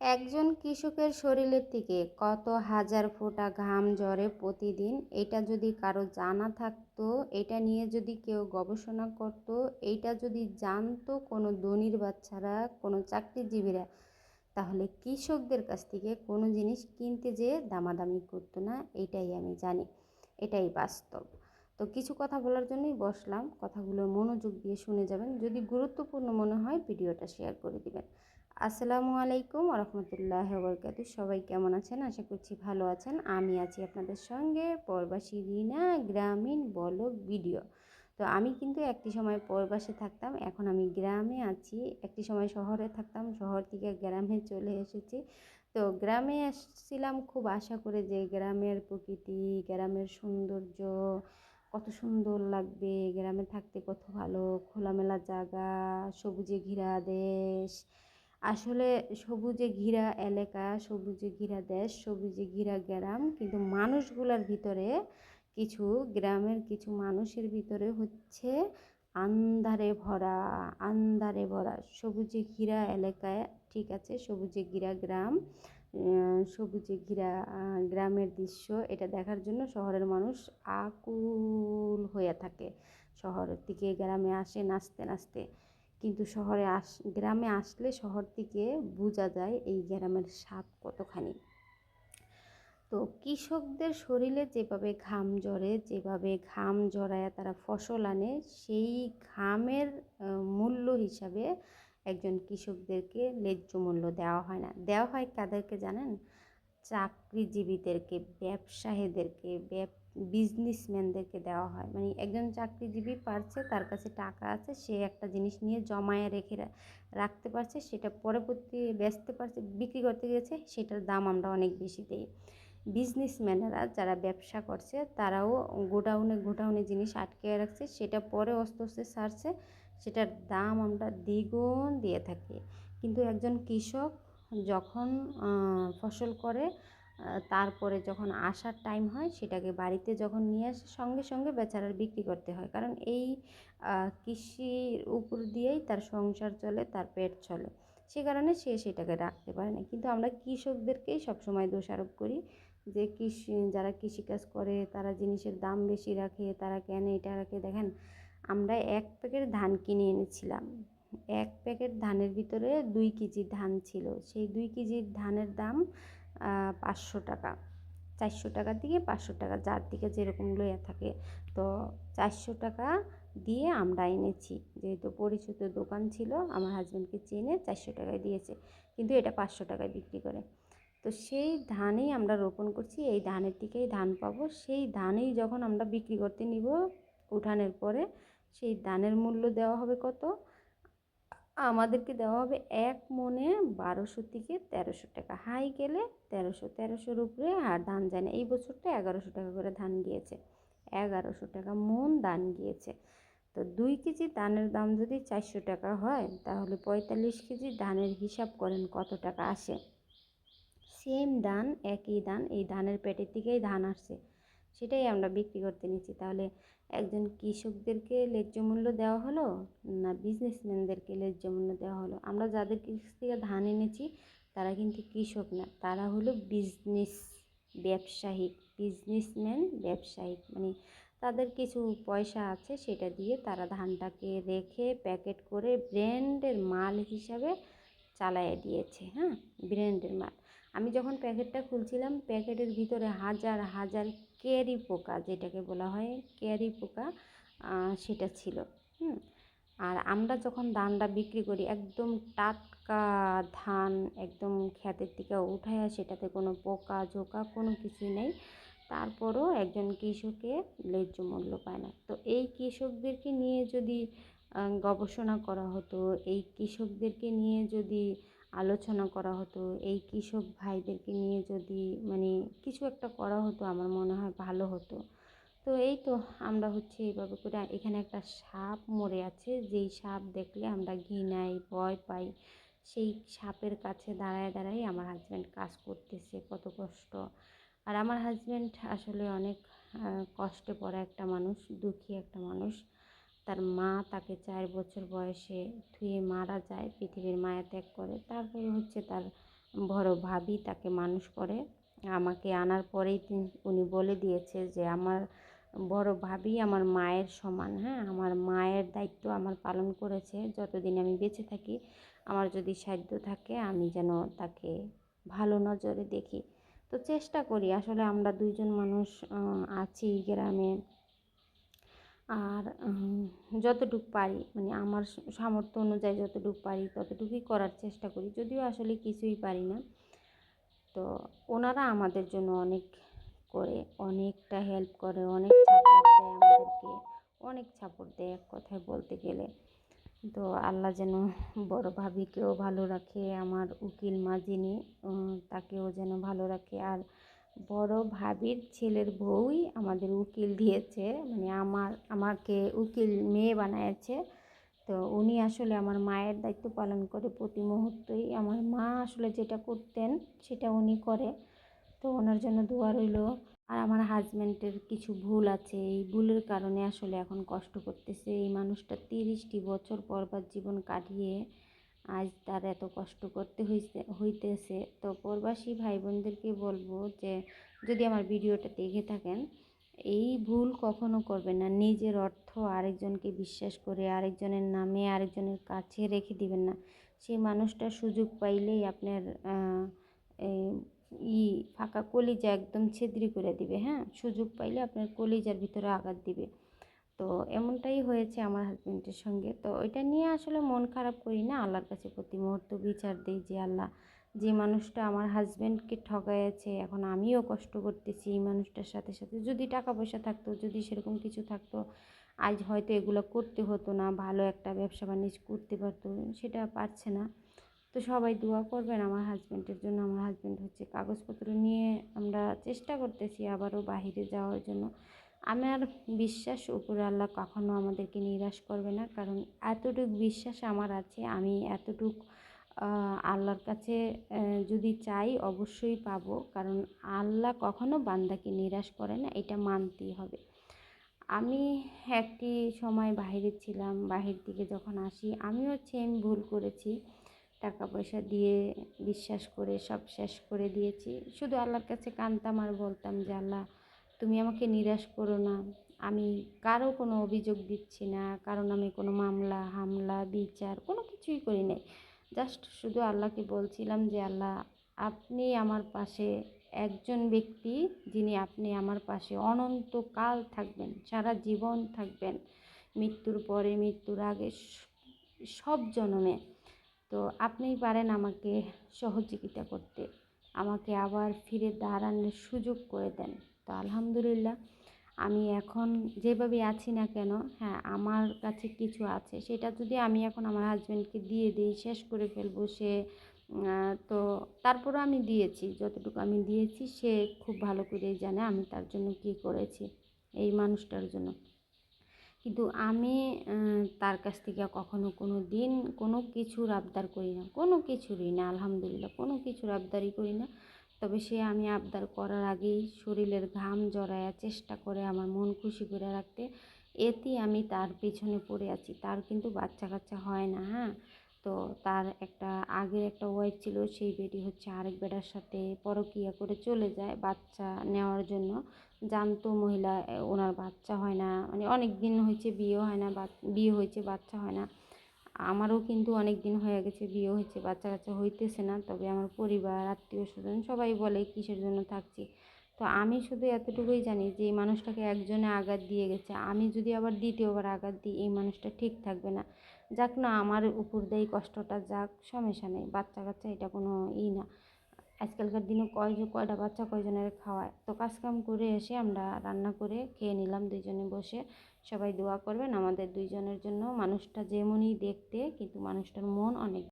একজন কৃষকের শরীরের থেকে কত হাজার ফোঁটা ঘাম ঝরে প্রতিদিন, এটা যদি কারো জানা থাকতো, এটা নিয়ে যদি কেউ গবেষণা করতো, এইটা যদি জানতো কোনো ধনীর বাচ্চারা, কোনো চাকরিজীবীরা, তাহলে কৃষকদের কাছ থেকে কোনো জিনিস কিনতে যেয়ে দামাদামি করতো না। এটাই আমি জানি, এটাই বাস্তব। তো কিছু কথা বলার জন্যই বসলাম, কথাগুলো মনোযোগ দিয়ে শুনে যাবেন, যদি গুরুত্বপূর্ণ মনে হয় ভিডিওটা শেয়ার করে দিবেন। আসসালামু আলাইকুম রহমতুল্লাহ বরকাতু। সবাই কেমন আছেন? আশা করছি ভালো আছেন। আমি আছি আপনাদের সঙ্গে, প্রবাসী রিনা, গ্রামীণ ব্লগ ভিডিও। তো আমি কিন্তু একটি সময় প্রবাসে থাকতাম, এখন আমি গ্রামে আছি। একটি সময় শহরে থাকতাম, শহর থেকে গ্রামে চলে এসেছি। তো গ্রামে এসেছিলাম খুব আশা করে যে গ্রামের প্রকৃতি, গ্রামের সৌন্দর্য কত সুন্দর লাগবে, গ্রামে থাকতে কত ভালো, খোলামেলা জায়গা, সবুজে ঘেরা দেশ। আসলে সবুজে ঘেরা এলাকা, সবুজে ঘেরা দেশ, সবুজে ঘেরা গ্রাম, কিন্তু মানুষগুলোর ভিতরে, কিছু গ্রামের কিছু মানুষের ভিতরে হচ্ছে আন্ধারে ভরা, আন্ধারে ভরা। সবুজে ঘেরা এলাকায় ঠিক আছে, সবুজে ঘেরা গ্রাম, সবুজে ঘেরা গ্রামের দৃশ্য, এটা দেখার জন্য শহরের মানুষ আকুল হয়ে থাকে, শহরের থেকে গ্রামে আসে নাচতে নাচতে। কিন্তু গ্রামে আসলে শহর থেকে বোঝা যায় এই গ্রামের স্বাদ কতখানি। তো কৃষকদের শরীরে যেভাবে ঘাম ঝরে, যেভাবে ঘাম ঝরায় তারা ফসল আনে, সেই ঘামের মূল্য হিসাবে একজন কৃষকদেরকে ন্যায্য মূল্য দেওয়া হয় না। দেওয়া হয় কাদেরকে জানেন? চাকরিজীবীদেরকে, ব্যবসায়ীদেরকে, বিজনেসম্যানদেরকে দেওয়া হয়। মানে একজন চাকরিজীবী পারছে, তার কাছে টাকা আছে, সে একটা জিনিস নিয়ে জমায়ে রেখে রাখতে পারছে, সেটা পরবর্তী বেচতে পারছে, বিক্রি করতে গেছে, সেটার দাম আমরা অনেক বেশি দিই। বিজনেসম্যানেরা যারা ব্যবসা করছে, তারাও গোডাউনে গোডাউনে জিনিস আটকে রাখছে, সেটা পরে আস্তে আস্তে ছাড়ছে, সেটার দাম আমরা দ্বিগুণ দিয়ে থাকি। কিন্তু একজন কৃষক যখন ফসল করে, তারপরে যখন আসার টাইম হয়, সেটাকে বাড়িতে যখন নিয়ে আসে, সঙ্গে সঙ্গে বেচারার বিক্রি করতে হয়, কারণ এই কৃষির উপর দিয়েই তার সংসার চলে, তার পেট চলে। সে কারণে সে সেটাকে রাখতে পারে না। কিন্তু আমরা কৃষকদেরকেই সবসময় দোষারোপ করি যে যারা কৃষিকাজ করে তারা জিনিসের দাম বেশি রাখে, তারা কেন এটা রাখে। দেখেন, আমরা এক প্যাকেট ধান কিনে এনেছিলাম, এক প্যাকেট ধানের ভিতরে 2 কেজি ধান ছিল, সেই 2 কেজির ধানের দাম 500 টাকা, 400 টাকা দিয়ে 500 টাকা, যার দিকে যেরকম লইয়া থাকে। তো 400 টাকা দিয়ে আমরা এনেছি, যেহেতু পরিচিত দোকান ছিল, আমার হাজব্যান্ডকে চেনে 400 টাকায় দিয়েছে, কিন্তু এটা 500 টাকায় বিক্রি করে। তো সেই ধানেই আমরা রোপণ করছি, এই ধানের থেকেই ধান পাবো, সেই ধানেই যখন আমরা বিক্রি করতে নিব উঠানের পরে, সেই ধানের মূল্য দেওয়া হবে কত? আমাদেরকে দেওয়া হবে 1 মণে 1200 থেকে 1300 টাকা, হাই গেলে 1300, উপরে আর ধান যায় না। এই বছরটা 1100 টাকা করে ধান গিয়েছে, 1100 টাকা মন ধান গিয়েছে। তো 2 কেজি ধানের দাম যদি 400 টাকা হয়, তাহলে 45 কেজি ধানের হিসাব করেন কত টাকা আসে। সেম ধান, একই ধান, এই ধানের পেটের দিকেই ধান আসছে, সেটাই আমরা বিক্রি করতে নিচ্ছি। তাহলে একজন কৃষকদেরকে ন্যায্য মূল্য দেওয়া হলো না বিজনেসম্যানদেরকে ন্যায্য মূল্য দেওয়া হলো? আমরা যাদের কাছ থেকে ধান এনেছি তারা কিন্তু কৃষক না, তারা হলো ব্যবসায়িক, বিজনেসম্যান, ব্যবসায়িক। মানে তাদের কিছু পয়সা আছে, সেটা দিয়ে তারা ধানটাকে রেখে প্যাকেট করে ব্র্যান্ডের মাল হিসাবে চালাইয়ে দিয়েছে। হ্যাঁ, ব্র্যান্ডের মাল। আমি যখন প্যাকেটটা খুলছিলাম, প্যাকেটের ভিতরে হাজার হাজার কেরি পোকা, যেটাকে বলা হয় কেরি পোকা, সেটা ছিল। আর আমরা যখন ধানটা বিক্রি করি, একদম টাটকা ধান, একদম ক্ষেতের থেকে উঠায়, সেটাতে কোনো পোকা ঝোঁকা কোনো কিছুই নেই, তারপরও একজন কৃষকের ন্যায্য মূল্য পায় না। তো এই কৃষকদেরকে নিয়ে যদি গবেষণা করা হতো, এই কৃষকদেরকে নিয়ে যদি আলোচনা করা হতো, এই কৃষক ভাইদেরকে নিয়ে যদি মানে কিছু একটা করা হতো, আমার মনে হয় ভালো হতো। তো এই তো আমরা হচ্ছে এইভাবে করে, এখানে একটা সাপ মরে আছে, যেই সাপ দেখলে আমরা ঘৃণাই, ভয় পাই, সেই সাপের কাছে দাঁড়ায় দাঁড়াই আমার হাজব্যান্ড কাজ করতেছে, কত কষ্ট। আর আমার হাজব্যান্ড আসলে অনেক কষ্টে পড়া একটা মানুষ, দুঃখী একটা মানুষ। তার মা তাকে 4 বছর বয়সে ধুয়ে মারা যায়, পৃথিবীর মায়া ত্যাগ করে। তারপরে হচ্ছে তার বড় ভাবি তাকে মানুষ করে। আমাকে আনার পরেই উনি বলে দিয়েছে যে আমার বড় ভাবি আমার মায়ের সমান, হ্যাঁ, আমার মায়ের দায়িত্ব আমার পালন করেছে। যতদিন আমি বেঁচে থাকি আমার যদি সাধ্য থাকে আমি যেন তাকে ভালো নজরে দেখি। তো চেষ্টা করি, আসলে আমরা দুইজন মানুষ আছি গ্রামে, আর যতটুকু পারি মানে আমার সামর্থ্য অনুযায়ী যতটুকু পারি ততটুকুই করার চেষ্টা করি, যদিও আসলে কিছুই পারি না। তো ওনারা আমাদের জন্য অনেক করে, অনেকটা হেল্প করে, অনেক সাপোর্ট দেয় আমাদেরকে, অনেক সাপোর্ট দেয় এক কথায় বলতে গেলে। তো আল্লাহ যেন বড় ভাবিকেও ভালো রাখে, আমার উকিল মা যিনি তাকেও যেন ভালো রাখে। আর বড় ভাবির ছেলের বউই আমাদের উকিল দিয়েছে, মানে আমাকে উকিল মেয়ে বানাইছে। তো উনি আসলে আমার মায়ের দায়িত্ব পালন করে প্রতি মুহূর্তেই। আমার মা আসলে যেটা করতেন সেটা উনি করে। তো ওনার জন্য দোয়া রইল। আর আমার হাজব্যান্ডের কিছু ভুল আছে, এই ভুলের কারণে আসলে এখন কষ্ট করতেছে। এই মানুষটা 30টি বছর বরবাদ জীবন কাটিয়ে আজ তার এত কষ্ট করতে হইতেছে। তো প্রবাসী ভাই বোনদেরকে বলবো যে যদি আমার ভিডিওটা দেখে থাকেন, এই ভুল কখনো করবেন না। নিজের অর্থ আরেকজনকে বিশ্বাস করে আরেকজনের নামে আরেকজনের কাছে রেখে দিবেন না। সেই মানুষটা সুযোগ পাইলেই আপনার এই ফাঁকা কলিজা একদম ছিদ্রি করে দিবে, হ্যাঁ, সুযোগ পাইলে আপনার কলিজার ভিতরে আঘাত দিবে। তো এমনটাই হয়েছে আমার হাজব্যান্ডের সঙ্গে। তো ওইটা নিয়ে আসলে মন খারাপ করি না, আল্লাহর কাছে প্রতি মুহূর্ত বিচার দিই যে আল্লাহ, যে মানুষটা আমার হাজব্যান্ডকে ঠকাইছে এখন আমিও কষ্ট করতেছি এই মানুষটার সাথে সাথে, যদি টাকা পয়সা থাকতো, যদি সেরকম কিছু থাকতো আজ হয়তো এগুলো করতে হতো না, ভালো একটা ব্যবসা বাণিজ্য করতে পারতো, সেটা পারছে না। তো সবাই দোয়া করবেন আমার হাজব্যান্ডের জন্য। আমার হাজব্যান্ড হচ্ছে কাগজপত্র নিয়ে আমরা চেষ্টা করতেছি আবারও বাহিরে যাওয়ার জন্য। আমার বিশ্বাস উপরে আল্লাহ কখনো আমাদেরকে নিরাশ করবে না, কারণ এতটুকু বিশ্বাস আমার আছে। আমি এতটুক আল্লাহর কাছে যদি চাই অবশ্যই পাবো, কারণ আল্লাহ কখনো বান্দাকে নিরাশ করে না, এটা মানতেই হবে। আমি একটি সময় বাহিরে ছিলাম, বাহির থেকে যখন আসি আমিও সেম ভুল করেছি। টাকা পয়সা দিয়ে বিশ্বাস করে সব শেষ করে দিয়েছি। শুধু আল্লাহর কাছে কাঁদতাম আর বলতাম যে আল্লাহ, তুমি আমাকে নিরাশ করো না। আমি কারো কোনো অভিযোগ দিচ্ছি না, কারণ আমি কোনো মামলা হামলা বিচার কোনো কিছুই করি নাই। জাস্ট শুধু আল্লাহকে বলছিলাম যে আল্লাহ, আপনি আমার পাশে একজন ব্যক্তি, যিনি আপনি আমার পাশে অনন্তকাল থাকবেন, সারা জীবন থাকবেন, মৃত্যুর পরে মৃত্যুর আগে সব জন্মে। তো আপনিই পারেন আমাকে সহযোগিতা করতে, আমাকে আবার ফিরে দাঁড়ানোর সুযোগ করে দেন। তো আলহামদুলিল্লাহ, আমি এখন যেভাবে আছি না কেন, হ্যাঁ, আমার কাছে কিছু আছে, সেটা যদি আমি এখন আমার হাজব্যান্ডকে দিয়ে দিই, শেষ করে ফেলবো সে। তো তারপরও আমি দিয়েছি, যতটুকু আমি দিয়েছি সে খুব ভালো করেই জানে আমি তার জন্য কী করেছি, এই মানুষটার জন্য। কিন্তু আমি তার কাছ থেকে কখনো কোনো দিন কোনো কিছুর আবদার করি না, কোনো কিছুরই না, আলহামদুলিল্লাহ কোনো কিছুর আবদারই করি না। তবে সে আমি আবদার করার আগেই শরীরের ঘাম জড়ায়া চেষ্টা করে আমার মন খুশি করে রাখতে, এতেই আমি তার পেছনে পড়ে আছি। তার কিন্তু বাচ্চা কাচ্চা হয় না, হ্যাঁ। তো তার একটা আগের একটা ওয়াইফ ছিল, সেই বেটি হচ্ছে আরেক বেটার সাথে পরকীয়া করে চলে যায় বাচ্চা নেওয়ার জন্য। জানতো মহিলা ওনার বাচ্চা হয় না, মানে অনেক দিন হয়েছে বিয়ে হয় না, বিয়ে হয়েছে বাচ্চা হয় না। আমারও কিন্তু অনেক দিন হয়ে গেছে বিয়ে হয়েছে, বাচ্চা কাচ্চা হইতেছে না। তবে আমার পরিবার আত্মীয় স্বজন সবাই বলে কিসের জন্য থাকছি। তো আমি শুধু এতটুকুই জানি যে এই মানুষটাকে একজনে আঘাত দিয়ে গেছে, আমি যদি আবার দ্বিতীয়বার আঘাত দিই এই মানুষটা ঠিক থাকবে না। যাক না, আমার উপর দিয়ে কষ্টটা যাক, সমস্যা নেই, বাচ্চা কাচ্চা এটা কোনো না। আজকালকার দিনে কয়টা বাচ্চা কয়জনের খাওয়ায়। তো কাজকাম করে এসে আমরা রান্না করে খেয়ে নিলাম দুইজনে বসে। সবাই দোয়া করবেন আমাদের দুইজনের জন্য। মানুষটা যেমনই দেখতে, কিন্তু মানুষটার মন অনেক